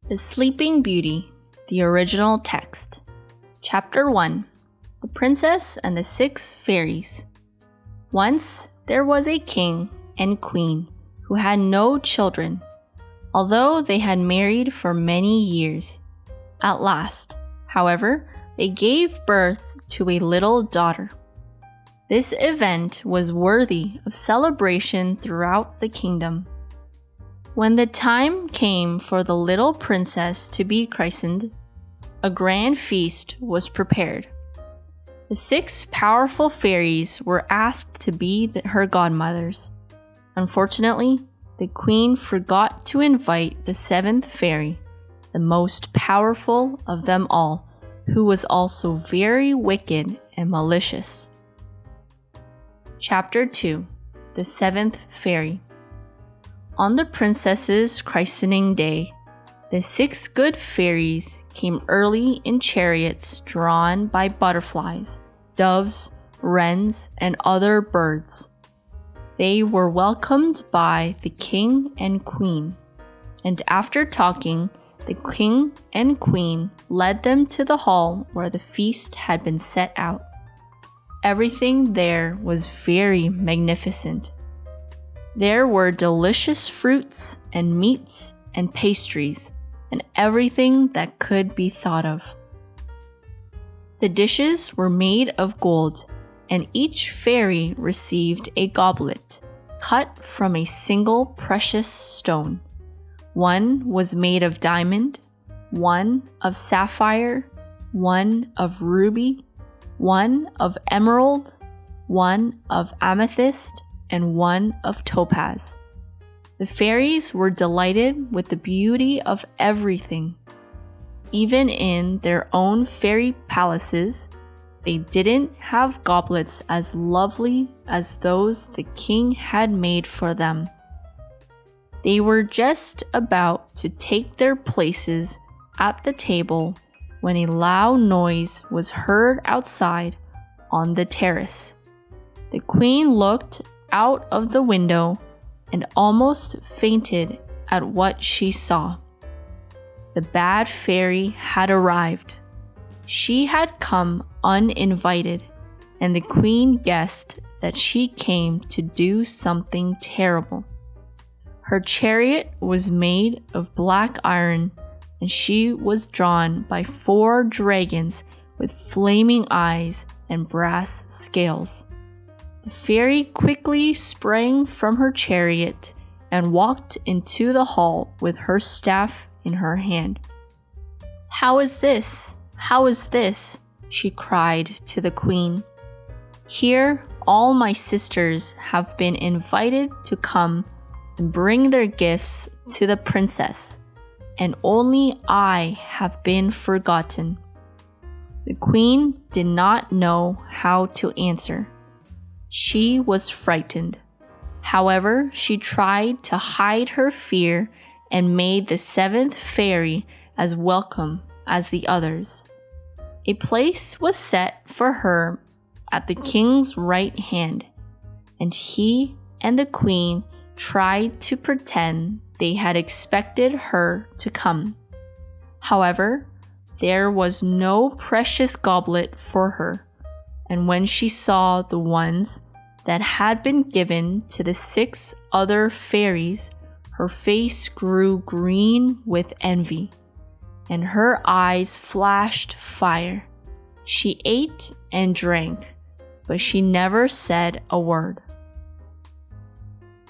The Sleeping Beauty, the original text. Chapter 1. The Princess and the Six Fairies. Once there was a king and queen who had no children, although they had married for many years. At last, however, they gave birth to a little daughter. This event was worthy of celebration throughout the kingdom. When the time came for the little princess to be christened, a grand feast was prepared. The 6 powerful fairies were asked to be her godmothers. Unfortunately, the queen forgot to invite the 7th fairy, the most powerful of them all, who was also very wicked and malicious. Chapter 2. The 7th Fairy. On the princess's christening day, the 6 good fairies came early in chariots drawn by butterflies, doves, wrens, and other birds. They were welcomed by the king and queen, and after talking, the king and queen led them to the hall where the feast had been set out. Everything there was very magnificent. There were delicious fruits and meats and pastries, and everything that could be thought of. The dishes were made of gold, and each fairy received a goblet cut from a single precious stone. One was made of diamond, one of sapphire, one of ruby, one of emerald, one of amethyst, and one of topaz. The fairies were delighted with the beauty of everything. Even in their own fairy palaces, they didn't have goblets as lovely as those the king had made for them. They were just about to take their places at the table when a loud noise was heard outside on the terrace. The queen looked out of the window and almost fainted at what she saw. The bad fairy had arrived. She had come uninvited, and the queen guessed that she came to do something terrible. Her chariot was made of black iron, and she was drawn by 4 dragons with flaming eyes and brass scales. The fairy quickly sprang from her chariot and walked into the hall with her staff in her hand. "How is this? How is this?" she cried to the queen. "Here all my sisters have been invited to come and bring their gifts to the princess, and only I have been forgotten." The queen did not know how to answer. She was frightened. However, she tried to hide her fear and made the 7th fairy as welcome as the others. A place was set for her at the king's right hand, and he and the queen tried to pretend they had expected her to come. However, there was no precious goblet for her, and when she saw the ones that had been given to the 6 other fairies, her face grew green with envy, and her eyes flashed fire. She ate and drank, but she never said a word.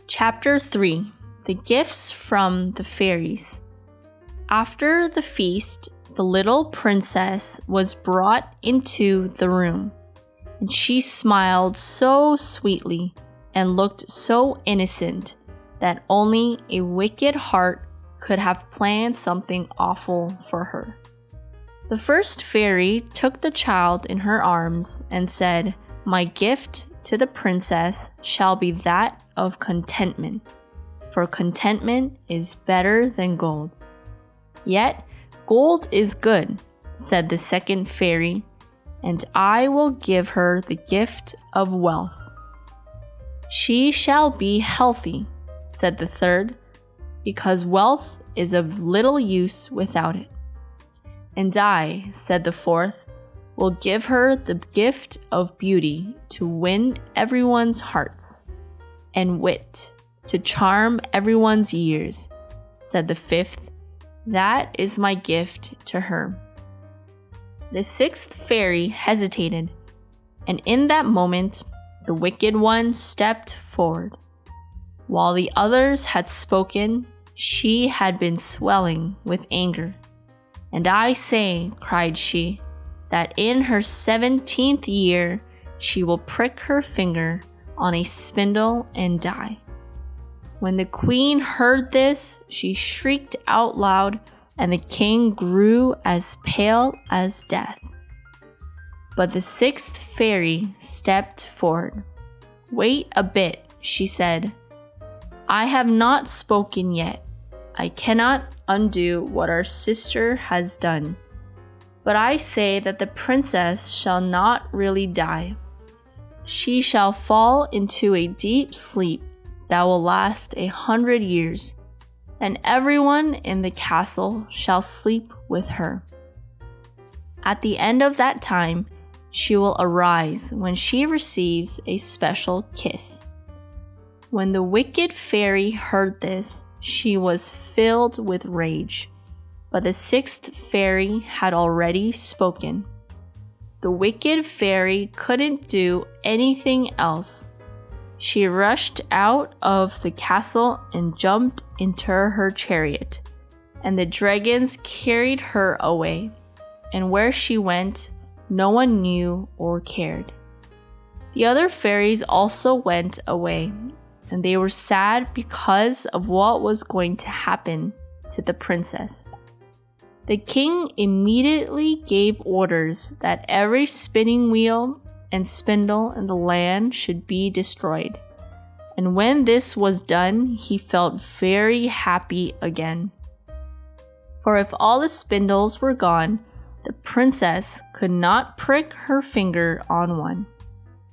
Chapter 3. The Gifts from the Fairies. After the feast, the little princess was brought into the room, and she smiled so sweetly and looked so innocent that only a wicked heart could have planned something awful for her. The first fairy took the child in her arms and said, "My gift to the princess shall be that of contentment, for contentment is better than gold." "Yet gold is good," said the second fairy, "and I will give her the gift of wealth." "She shall be healthy," said the third, "because wealth is of little use without it. And I, said the fourth, will give her the gift of beauty to win everyone's hearts, and wit to charm everyone's ears, said the fifth. That is my gift to her. The sixth fairy hesitated, and in that moment, the wicked one stepped forward. While the others had spoken, she had been swelling with anger. And I say, cried she, that in her 17th year she will prick her finger on a spindle and die. When the queen heard this, she shrieked out loud, and the king grew as pale as death. But the sixth fairy stepped forward. Wait a bit, she said. I have not spoken yet. I cannot undo what our sister has done. But I say that the princess shall not really die. She shall fall into a deep sleep that will last 100 years, and everyone in the castle shall sleep with her. At the end of that time, she will arise when she receives a special kiss. When the wicked fairy heard this, she was filled with rage. But the sixth fairy had already spoken. The wicked fairy couldn't do anything else. She rushed out of the castle and jumped into her chariot, and the dragons carried her away. And where she went, no one knew or cared. The other fairies also went away, and they were sad because of what was going to happen to the princess. The king immediately gave orders that every spinning wheel and spindle in the land should be destroyed. And when this was done, he felt very happy again. For if all the spindles were gone, the princess could not prick her finger on one.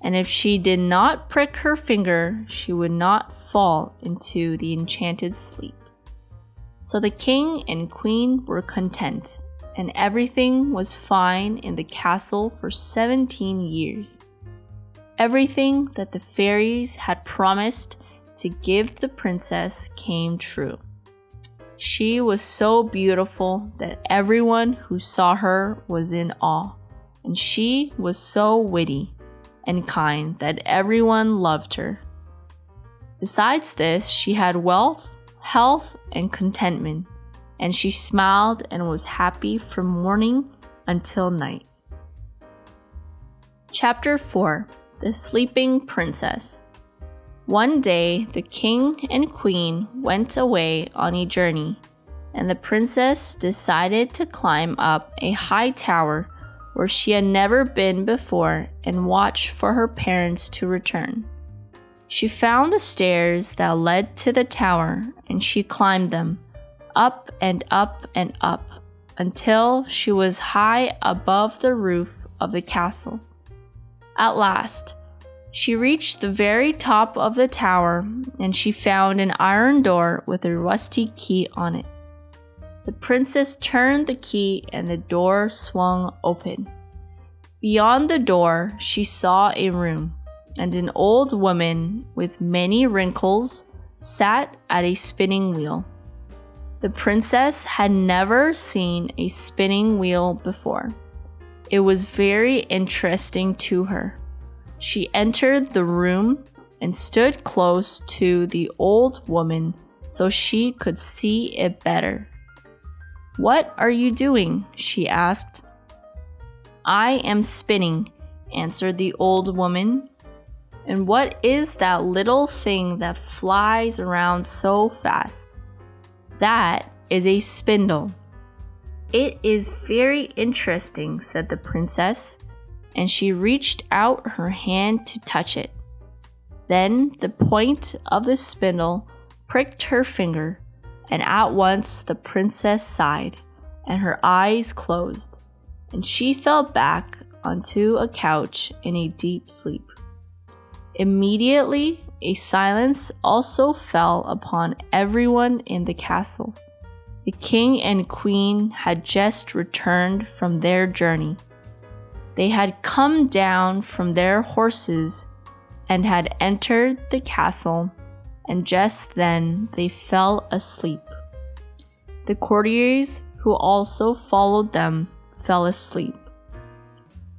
And if she did not prick her finger, she would not fall into the enchanted sleep. So the king and queen were content, and everything was fine in the castle for 17 years. Everything that the fairies had promised to give the princess came true. She was so beautiful that everyone who saw her was in awe, and she was so witty and kind that everyone loved her. Besides this, she had wealth, health, and contentment, and she smiled and was happy from morning until night. Chapter 4. The Sleeping Princess. One day, the king and queen went away on a journey, and the princess decided to climb up a high tower where she had never been before and watch for her parents to return. She found the stairs that led to the tower, and she climbed them, up and up and up, until she was high above the roof of the castle. At last, she reached the very top of the tower, and she found an iron door with a rusty key on it. The princess turned the key and the door swung open. Beyond the door, she saw a room, and an old woman with many wrinkles sat at a spinning wheel. The princess had never seen a spinning wheel before. It was very interesting to her. She entered the room and stood close to the old woman so she could see it better. "What are you doing?" she asked. "I am spinning," answered the old woman. "And what is that little thing that flies around so fast?" "That is a spindle." "It is very interesting," said the princess, and she reached out her hand to touch it. Then the point of the spindle pricked her finger, and at once the princess sighed, and her eyes closed, and she fell back onto a couch in a deep sleep. Immediately, a silence also fell upon everyone in the castle. The king and queen had just returned from their journey. They had come down from their horses and had entered the castle, and just then they fell asleep. The courtiers, who also followed them, fell asleep.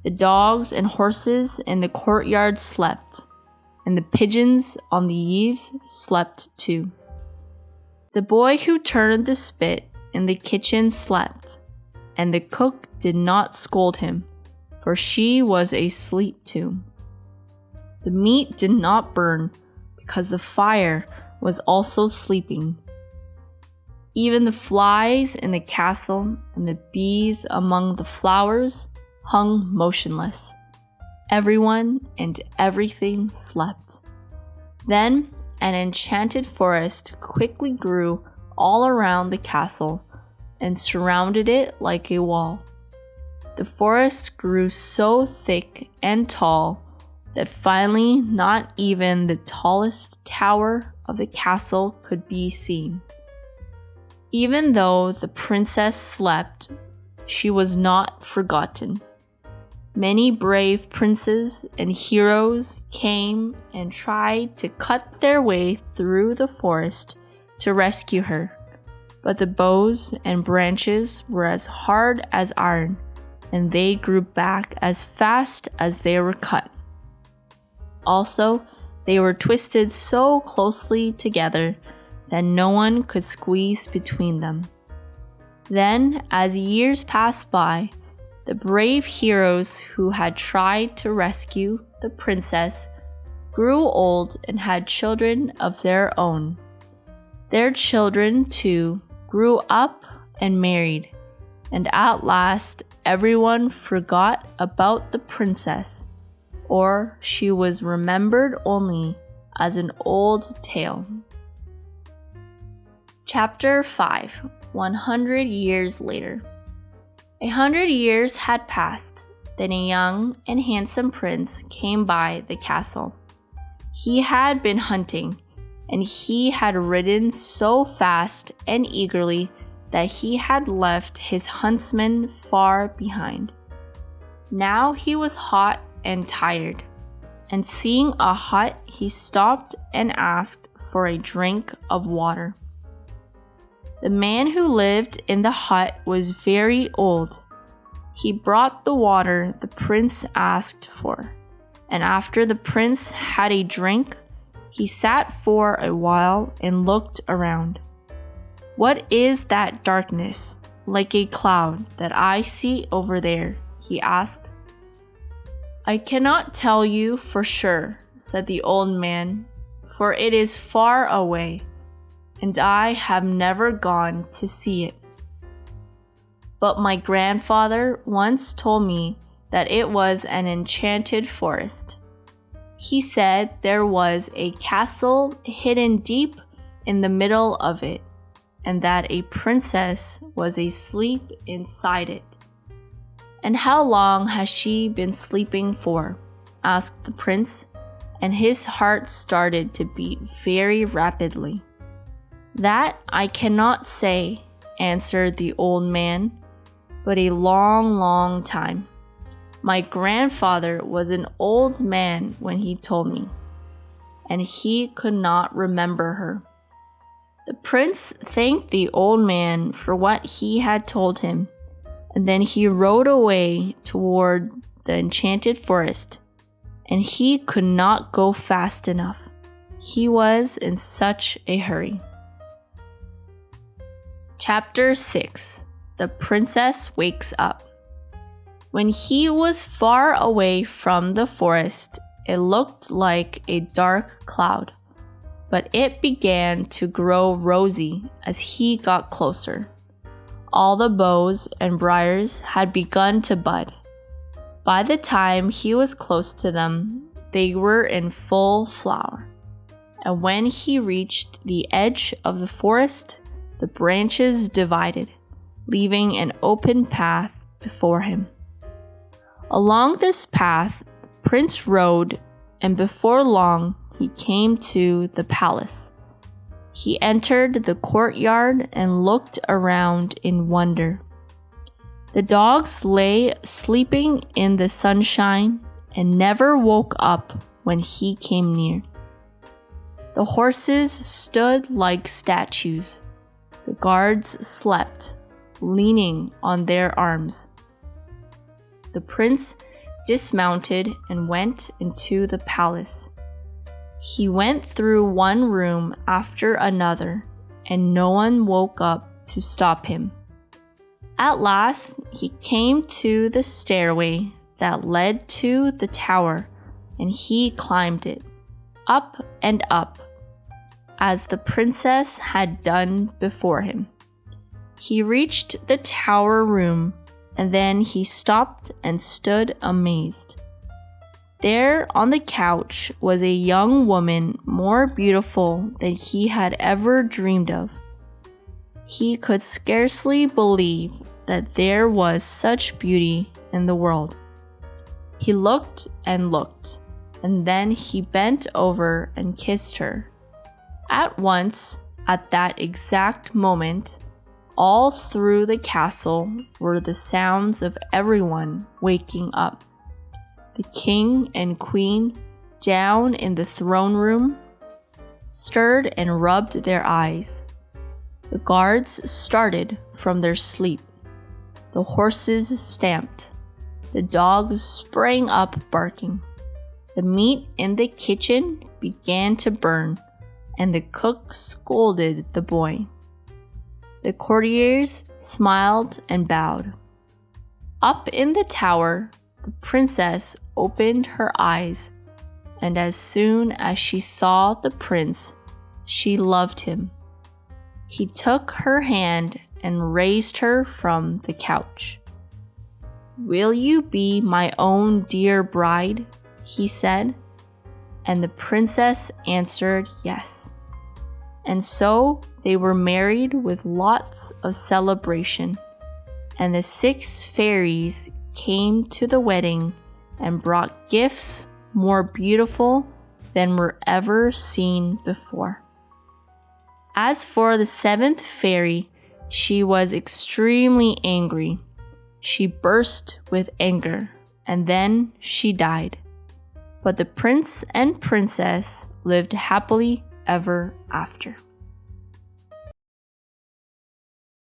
The dogs and horses in the courtyard slept, and the pigeons on the eaves slept too. The boy who turned the spit in the kitchen slept, and the cook did not scold him, for she was asleep too. The meat did not burn, because the fire was also sleeping. Even the flies in the castle and the bees among the flowers hung motionless. Everyone and everything slept. Then an enchanted forest quickly grew all around the castle and surrounded it like a wall. The forest grew so thick and tall that finally not even the tallest tower of the castle could be seen. Even though the princess slept, she was not forgotten. Many brave princes and heroes came and tried to cut their way through the forest to rescue her, but the boughs and branches were as hard as iron, and they grew back as fast as they were cut. Also, they were twisted so closely together that no one could squeeze between them. Then, as years passed by, the brave heroes who had tried to rescue the princess grew old and had children of their own. Their children, too, grew up and married, and at last everyone forgot about the princess, or she was remembered only as an old tale. Chapter 5, 100 Years Later. 100 years had passed. Then a young and handsome prince came by the castle. He had been hunting, and he had ridden so fast and eagerly that he had left his huntsmen far behind. Now he was hot and tired, and seeing a hut, he stopped and asked for a drink of water. The man who lived in the hut was very old. He brought the water the prince asked for, and after the prince had a drink, he sat for a while and looked around. "What is that darkness, like a cloud, that I see over there?" he asked. "I cannot tell you for sure," said the old man, "for it is far away, and I have never gone to see it. But my grandfather once told me that it was an enchanted forest. He said there was a castle hidden deep in the middle of it, and that a princess was asleep inside it." "And how long has she been sleeping for?" asked the prince, and his heart started to beat very rapidly. "That I cannot say," answered the old man, "but a long, long time. My grandfather was an old man when he told me, and he could not remember her." The prince thanked the old man for what he had told him, and then he rode away toward the enchanted forest, and he could not go fast enough. He was in such a hurry. Chapter 6. The Princess Wakes Up. When he was far away from the forest, it looked like a dark cloud, but it began to grow rosy as he got closer. All the boughs and briars had begun to bud. By the time he was close to them, they were in full flower. And when he reached the edge of the forest, the branches divided, leaving an open path before him. Along this path, the prince rode, and before long he came to the palace. He entered the courtyard and looked around in wonder. The dogs lay sleeping in the sunshine and never woke up when he came near. The horses stood like statues. The guards slept, leaning on their arms. The prince dismounted and went into the palace. He went through one room after another, and no one woke up to stop him. At last, he came to the stairway that led to the tower, and he climbed it, up and up, as the princess had done before him. He reached the tower room, and then he stopped and stood amazed. There on the couch was a young woman more beautiful than he had ever dreamed of. He could scarcely believe that there was such beauty in the world. He looked and looked, and then he bent over and kissed her. At once, at that exact moment, all through the castle were the sounds of everyone waking up. The king and queen, down in the throne room, stirred and rubbed their eyes. The guards started from their sleep. The horses stamped. The dogs sprang up barking. The meat in the kitchen began to burn, and the cook scolded the boy. The courtiers smiled and bowed. Up in the tower, the princess opened her eyes, and as soon as she saw the prince, she loved him. He took her hand and raised her from the couch. "Will you be my own dear bride?" he said, and the princess answered yes. And so they were married with lots of celebration, and the 6 fairies came to the wedding and brought gifts more beautiful than were ever seen before. As for the 7th fairy, she was extremely angry. She burst with anger, and then she died. But the prince and princess lived happily ever after.